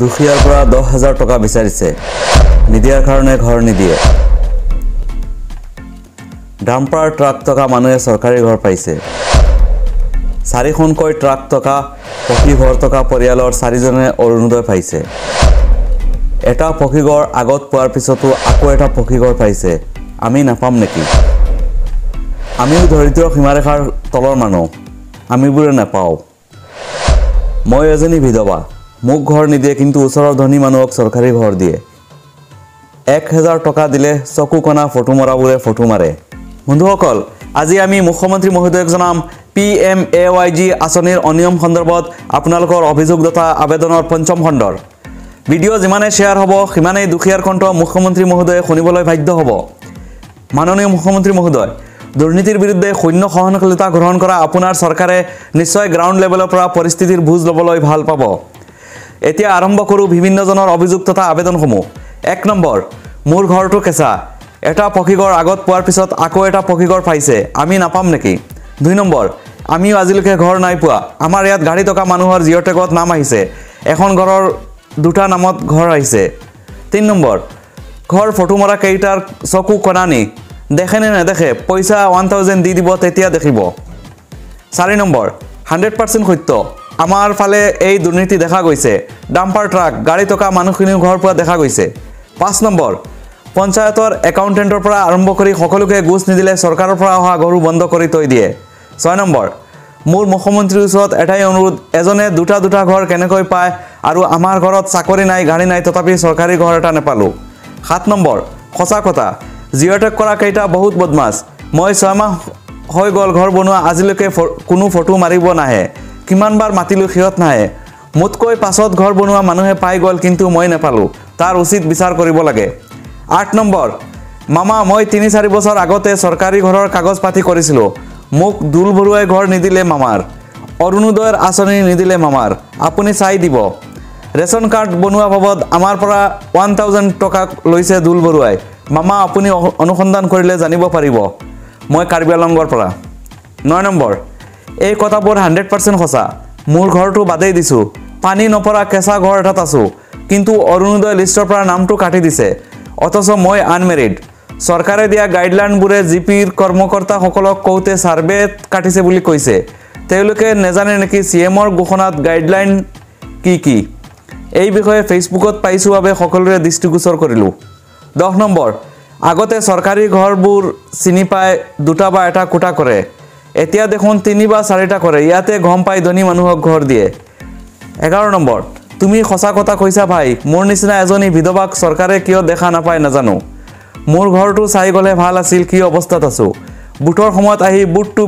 দুখীয়াৰ পৰা 10,000 টকা বিচাৰিছে নিদিয়াৰ কাৰণে ঘৰ নিদিয়ে ডাম্পাৰ ট্ৰাক টকা মানুহে চৰকাৰী ঘৰ পাইছে 4খনকৈ ট্ৰাক টকা পকী ঘৰ টকা পৰিয়ালৰ 4জনে অৰুণোদয় পাইছে এটা পকী ঘৰ আগত পোৱাৰ পিছতো আকৌ এটা পকী ঘৰ পাইছে আমি নাপাম নেকি আমিও দৰিদ্ৰ সীমাৰেখাৰ তলৰ মানুহ আমিবোৰে নাপাও মই এজনী বিধৱা মোক ঘৰ নিদিয়ে কিন্তু ওচৰৰ ধনী মানুহক চৰকাৰী ঘৰ দিয়ে 1000 টকা দিলে চকু কণা ফটো মৰাবোৰে ফটো মাৰে বন্ধুসকল আজি আমি মুখ্যমন্ত্ৰী মহোদয়ক জনাম PMAYG আঁচনিৰ অনিয়ম সন্দৰ্ভত আপোনালোকৰ অভিযোগ তথা আবেদনৰ পঞ্চম খণ্ডৰ ভিডিঅ' যিমানে শ্বেয়াৰ হ'ব সিমানেই দুখীয়াৰ কণ্ঠ মুখ্যমন্ত্ৰী মহোদয়ে শুনিবলৈ বাধ্য হ'ব মাননীয় মুখ্যমন্ত্ৰী মহোদয় দুৰ্নীতিৰ বিৰুদ্ধে শূন্য সহনশীলতা গ্ৰহণ কৰা আপোনাৰ চৰকাৰে নিশ্চয় গ্ৰাউণ্ড লেভেলৰ পৰা পৰিস্থিতিৰ বুজ ল'বলৈ ভাল পাব এতিয়া আৰম্ভ কৰোঁ বিভিন্নজনৰ অভিযোগ তথা আবেদনসমূহ 1 নম্বৰ মোৰ ঘৰটো কেঁচা এটা পকী ঘৰ আগত পোৱাৰ পিছত আকৌ এটা পকী ঘৰ পাইছে আমি নাপাম নেকি 2 নম্বৰ আমিও আজিলৈকে ঘৰ নাই পোৱা আমাৰ ইয়াত গাড়ী টকা মানুহৰ জিঅ' টেগত নাম আহিছে এখন ঘৰৰ দুটা নামত ঘৰ আহিছে 3 নম্বৰ ঘৰ ফটো মৰা কেইটাৰ চকু কণানি দেখে নে নেদেখে পইচা 1000 দি দিব তেতিয়া দেখিব 4 নম্বৰ 100% সত্য আমাৰ ফালে এই দুৰ্নীতি দেখা গৈছে ডাম্পাৰ ট্ৰাক গাড়ী টকা মানুহখিনিৰ ঘৰ পোৱা দেখা গৈছে 5 নম্বৰ পঞ্চায়তৰ একাউণ্টেণ্টৰ পৰা আৰম্ভ কৰি সকলোকে গুছ নিদিলে চৰকাৰৰ পৰা অহা ঘৰো বন্ধ কৰি থৈ দিয়ে 6 নম্বৰ মোৰ মুখ্যমন্ত্ৰীৰ ওচৰত এটাই অনুৰোধ এজনে দুটা ঘৰ কেনেকৈ পায় আৰু আমাৰ ঘৰত চাকৰি নাই গাড়ী নাই তথাপি চৰকাৰী ঘৰ এটা নেপালোঁ 7 নম্বৰ সঁচা কথা জিঅ' টেগ কৰা কেইটা বহুত বদমাছ মই 6 মাহ হৈ গ'ল ঘৰ বনোৱা আজিলৈকে কোনো ফটো মাৰিব নাহে কিমানবাৰ মাতিলোঁ সিহঁত নাহে মোতকৈ পাছত ঘৰ বনোৱা মানুহে পাই গ'ল কিন্তু মই নেপালোঁ তাৰ উচিত বিচাৰ কৰিব লাগে 8 নম্বৰ মামা মই 3-4 বছৰ আগতে চৰকাৰী ঘৰৰ কাগজ পাতি কৰিছিলোঁ মোক দুল বৰুৱাই ঘৰ নিদিলে মামাৰ অৰুণোদয়ৰ আঁচনি নিদিলে মামাৰ আপুনি চাই দিব ৰেচন কাৰ্ড বনোৱা বাবদ আমাৰ পৰা 1000 টকা লৈছে দুল বৰুৱাই মামা আপুনি অনুসন্ধান কৰিলে জানিব পাৰিব মই কাৰ্বি আংলঙৰ পৰা 9 নম্বৰ এই কথাবোৰ 100% সঁচা মোৰ ঘৰটো বাদেই দিছোঁ পানী নপৰা কেঁচা ঘৰ এটাত আছোঁ কিন্তু অৰুণোদয় লিষ্টৰ পৰা নামটো কাটি দিছে অথচ মই আনমেৰিড চৰকাৰে দিয়া গাইডলাইনবোৰে জিপিৰ কৰ্মকৰ্তাসকলক কওঁতে ছাৰ্ভে কাটিছে বুলি কৈছে তেওঁলোকে নেজানে নেকি CMৰ ঘোষণাত গাইডলাইন কি এই বিষয়ে ফেচবুকত পাইছোঁ বাবে সকলোৰে দৃষ্টিগোচৰ কৰিলোঁ 10 নম্বৰ আগতে চৰকাৰী ঘৰবোৰ চিনি পাই দুটা বা এটা কোটা কৰে এতিয়া দেখোন 3 বা 4টা কৰে ইয়াতে গম পাই ধনী মানুহক ঘৰ দিয়ে 11 নম্বৰ তুমি সঁচা কথা কৈছা ভাই মোৰ নিচিনা এজনী বিধৱাক চৰকাৰে কিয় দেখা নাপায় নাজানো মোৰ ঘৰটো চাই গ'লে ভাল আছিল কি অৱস্থাত আছোঁ বুটৰ সময়ত আহি বুটটো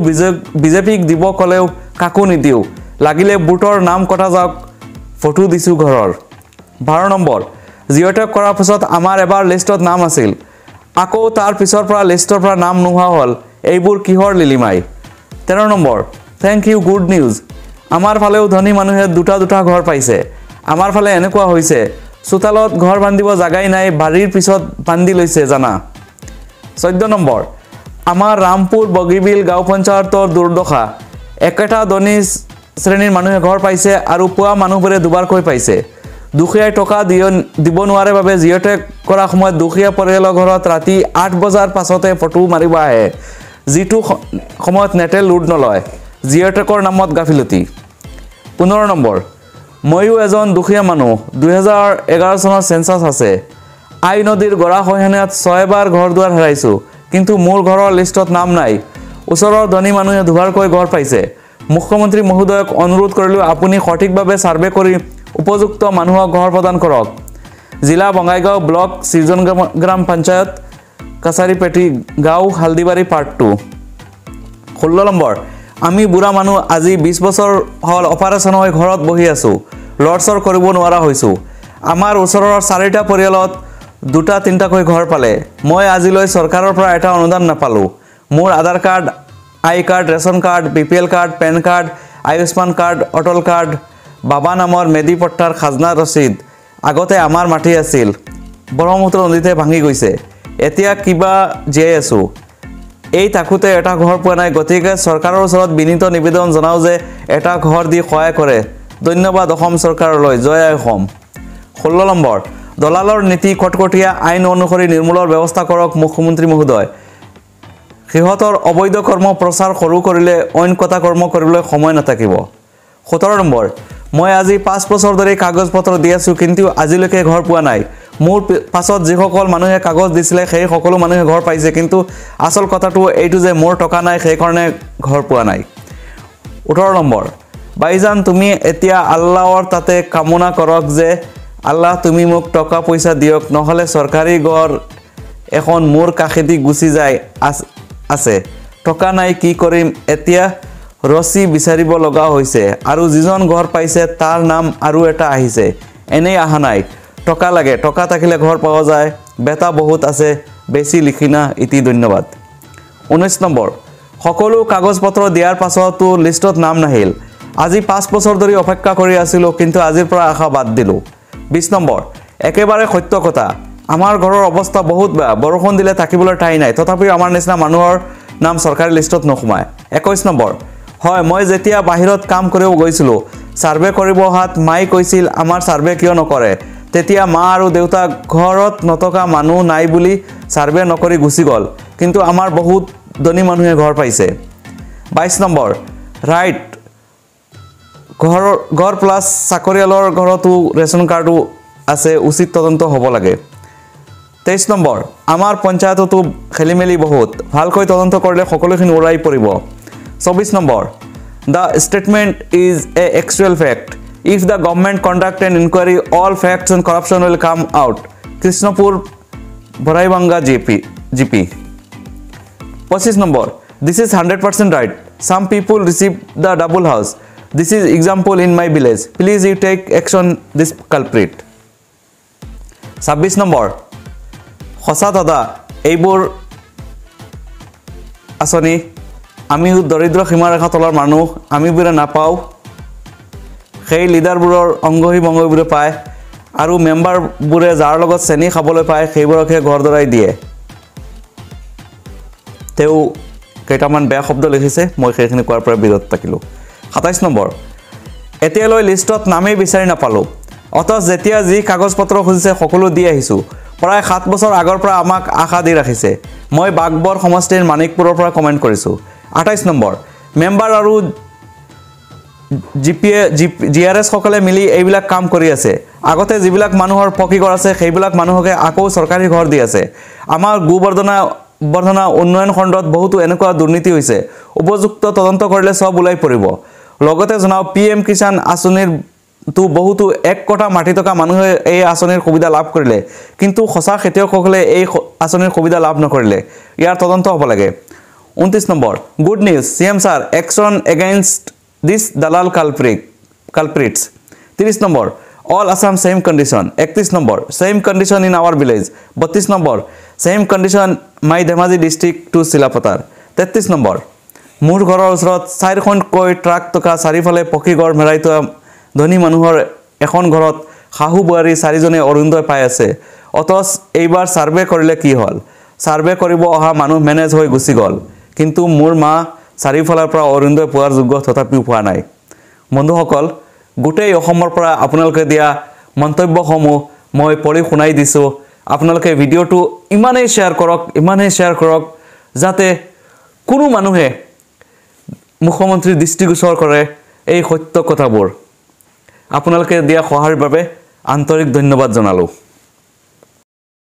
বিজেপিক দিব ক'লেও কাকো নিদিওঁ লাগিলে বুটৰ নাম কটা যাওক ফটো দিছোঁ ঘৰৰ 12 নম্বৰ জিঅ' টেগ কৰাৰ পিছত আমাৰ এবাৰ লিষ্টত নাম আছিল আকৌ তাৰ পিছৰ পৰা লিষ্টৰ পৰা নাম নোহোৱা হ'ল এইবোৰ কিহৰ লিলিমাই 13 নম্বৰ থেংক ইউ গুড নিউজ আমাৰ ফালেও ধনী মানুহে দুটা ঘৰ পাইছে আমাৰ ফালে এনেকুৱা হৈছে চোতালত ঘৰ বান্ধিব জাগাই নাই বাৰীৰ পিছত বান্ধি লৈছে জানা 14 নম্বৰ আমাৰ ৰামপুৰ বগীবিল গাঁও পঞ্চায়তৰ দুৰ্দশা একেটা ধনী শ্ৰেণীৰ মানুহে ঘৰ পাইছে আৰু পোৱা মানুহবোৰে দুবাৰকৈ পাইছে দুখীয়াই টকা দিব নোৱাৰে বাবে জিঅ' টেগ কৰা সময়ত দুখীয়া পৰিয়ালৰ ঘৰত ৰাতি 8 বজাৰ পাছতে ফটো মাৰিব আহে যিটো সময়ত নেটে লোড নলয় জিঅ' টেগৰ নামত গাফিলতি 15 নম্বৰ ময়ো এজন দুখীয়া মানুহ 2011 চনৰ চেন্সাছ আছে আই নদীৰ গৰাখহনীয়াত 6 বাৰ ঘৰ দুৱাৰ হেৰাইছোঁ কিন্তু মোৰ ঘৰৰ লিষ্টত নাম নাই ওচৰৰ ধনী মানুহে দুবাৰকৈ ঘৰ পাইছে মুখ্যমন্ত্ৰী মহোদয়ক অনুৰোধ কৰিলোঁ আপুনি সঠিকভাৱে ছাৰ্ভে কৰি উপযুক্ত মানুহক ঘৰ প্ৰদান কৰক জিলা বঙাইগাঁও ব্লক সৃজন গ্ৰাম পঞ্চায়ত কাছাৰীপেটি গাঁও হালদিবাৰী পাৰ্ট 2 16 নম্বৰ আমি বুঢ়া মানুহ আজি 20 বছৰ হ'ল অপাৰেশ্যন হৈ ঘৰত বহি আছোঁ লৰচৰ কৰিব নোৱাৰা হৈছোঁ আমাৰ ওচৰৰ 4টা পৰিয়ালত 2-3টাকৈ ঘৰ পালে মই আজিলৈ চৰকাৰৰ পৰা এটা অনুদান নাপালোঁ মোৰ Aadhaar card I card ration card BPL card PAN card Ayushman card Atal card বাবা নামৰ মেডি পট্টাৰ খাজনা ৰচিদ আগতে আমাৰ মাটি আছিল ব্ৰহ্মপুত্ৰ নদীতে ভাঙি গৈছে এতিয়া কিবা জীয়াই আছোঁ এই থাকোঁতে এটা ঘৰ পোৱা নাই গতিকে চৰকাৰৰ ওচৰত বিনীত নিবেদন জনাওঁ যে এটা ঘৰ দি সহায় কৰে ধন্যবাদ অসম চৰকাৰলৈ জয় অসম 16 নম্বৰ দলালৰ নীতি কটকটীয়া আইন অনুসৰি নিৰ্মূলৰ ব্যৱস্থা কৰক মুখ্যমন্ত্ৰী মহোদয় সিহঁতৰ অবৈধ কৰ্ম প্ৰচাৰ সৰু কৰিলে অইন কথা কৰ্ম কৰিবলৈ সময় নাথাকিব 17 নম্বৰ মই আজি 5 বছৰ ধৰি কাগজ পত্ৰ দি আছো কিন্তু আজিলৈকে ঘৰ পোৱা নাই মোৰ পাছত যিসকল মানুহে কাগজ দিছিলে সেই সকলো মানুহে ঘৰ পাইছে কিন্তু আসল কথাটো এইটো যে মোৰ টকা নাই সেই কাৰণে ঘৰ পোৱা নাই 18 নম্বৰ বাইজান তুমি এতিয়া আল্লাহৰ তাতে কামনা কৰক যে আল্লাহ তুমি মোক টকা পইচা দিয়ক নহলে সৰকাৰি ঘৰ এখন মোৰ কাখেদি গুছি যায় আছে টকা নাই কি কৰিম এতিয়া ৰসি বিচাৰিব লগা হৈছে আৰু যিজন ঘৰ পাইছে তাৰ নাম আৰু এটা আহিছে এনে আহা নাই টকা লাগে টকা থাকিলে ঘৰ পাওয়া যায় বেটা বহুত আছে বেছি লিখিনা ইতি ধন্যবাদ 19 নম্বৰ সকলো কাগজ পত্ৰ দিয়াৰ পাছতো লিষ্টত নাম নাহিল আজি 5 বছৰ ধৰি অপেক্ষা কৰি আছিলো কিন্তু আজিৰ পৰা আশা বাদ দিলো 20 নম্বৰ একেবাৰে সত্য কথা আমাৰ ঘৰৰ অৱস্থা বহুত বেয়া বৰষুণ দিলে থাকিবলৈ ঠাই নাই তথাপিও আমাৰ নিচিনা মানুহৰ নাম সৰকাৰি লিষ্টত নখুমায় 21 নম্বৰ হয় মই যেতিয়া বাহিৰত কাম কৰিব গৈছিলো সাৰ্ভে কৰিব হাত মাই কৈছিল আমাৰ সাৰ্ভে কিয় নকৰে তেতিয়া মা আৰু দেউতা ঘৰত নতকা মানুহ নাই বুলি সাৰ্ভে নকৰি গুছি গল কিন্তু আমাৰ বহুত ধনী মানুহে ঘৰ পাইছে 22 নম্বৰ ৰাইট ঘৰ প্লাস চাকৰিয়ালৰ ঘৰতো ৰেশন কাৰ্ডো আছে উচিত তদন্ত হ'ব লাগে 23 নম্বৰ আমাৰ পঞ্চায়ততো খেলিমেলি বহুত ভালকৈ তদন্ত কৰিলে সকলোখিনি উৰাই পৰিব 24 number The statement is a actual fact. If the government conduct an inquiry, all facts and corruption will come out. Krishnapur Bharaibanga GP. 25 number. This is 100% right. Some people receive the double house. This is example in my village. Please you take action this culprit. 26 number. Khosa dada এইবোৰ আসনি আমি দৰিদ্ৰ সীমাৰেখা তলৰ মানুহ আমি বুৰে নাপাও সেই লিডাৰবোৰৰ অংগহী বংগহীবোৰে পায় আৰু মেম্বাৰবোৰে যাৰ লগত চেনি খাবলৈ পায় সেইবোৰকে ঘৰ দৰাই দিয়ে তেও কেইটামান বেয়া শব্দ লিখিছে মই সেইখিনি কোৱাৰ পৰা বিৰত থাকিলো 27 নম্বৰ এতিয়ালৈ লিষ্টত নামেই বিচাৰি নাপালো অতঃ যেতিয়া যি কাগজ পত্ৰ খুজিছে সকলো দি আহিছো প্ৰায় 7 বছৰ আগৰ পৰা আমাক আশা দি ৰাখিছে মই বাগবৰ সমষ্টিৰ মানিকপুৰৰ পৰা কমেন্ট কৰিছো 28 নম্বৰ মেম্বাৰ আৰু জিআৰএছ সকলে মিলি এইবিলাক কাম কৰি আছে আগতে যিবিলাক মানুহৰ পকি ঘৰ আছে সেইবিলাক মানুহকে আকৌ সৰকাৰি ঘৰ দি আছে আমাৰ গোবৰ্ধনা উন্নয়ন খণ্ডত বহুতো এনেকুৱা দুৰ্নীতি হৈছে উপযুক্ত তদন্ত কৰিলে সব উলাই পৰিব লগতে জনাও পিএম কিষাণ আঁচনিৰ তো বহুতো এক কোটা মাটি টকা মানুহে এই আঁচনিৰ সুবিধা লাভ কৰিলে কিন্তু খসা খেতিয়কসকলে এই আঁচনিৰ সুবিধা লাভ নকৰিলে ইয়াৰ তদন্ত হ'ব লাগে 29 number good news CM sir action against this dalal culprits 30 number all Assam same condition 31 number same condition in our village 32 number same condition my Dhemaji district to Silapatar 33 number মোৰ ঘৰৰ ওচৰত 4খন কৈ ট্ৰাক টকা চাৰিফালে পকি ঘৰ মেৰাই তোৱা ধনী মানুহৰ এখন ঘৰত খাহু বুৱাৰী চাৰিজনে অৰুণোদয় পাই আছে অতছ এইবাৰ সাৰ্ভে কৰিলে কি হল সাৰ্ভে কৰিব অহা মানুহ মেনেজ হৈ গুছি গল কিন্তু মোৰ মা চাৰিফালৰ পৰা অৰুণোদয় পোৱাৰ যোগ্য তথাপিও পোৱা নাই বন্ধুসকল গোটেই অসমৰ পৰা আপোনালোকে দিয়া মন্তব্যসমূহ মই পঢ়ি শুনাই দিছো আপোনালোকে ভিডিওটো ইমানেই শেয়াৰ কৰক যাতে কোনো মানুহে মুখ্যমন্ত্ৰী দৃষ্টিগোচৰ কৰে এই সত্য কথাবোৰ আপোনালোকে দিয়া সহায়ৰ বাবে আন্তৰিক ধন্যবাদ জনালো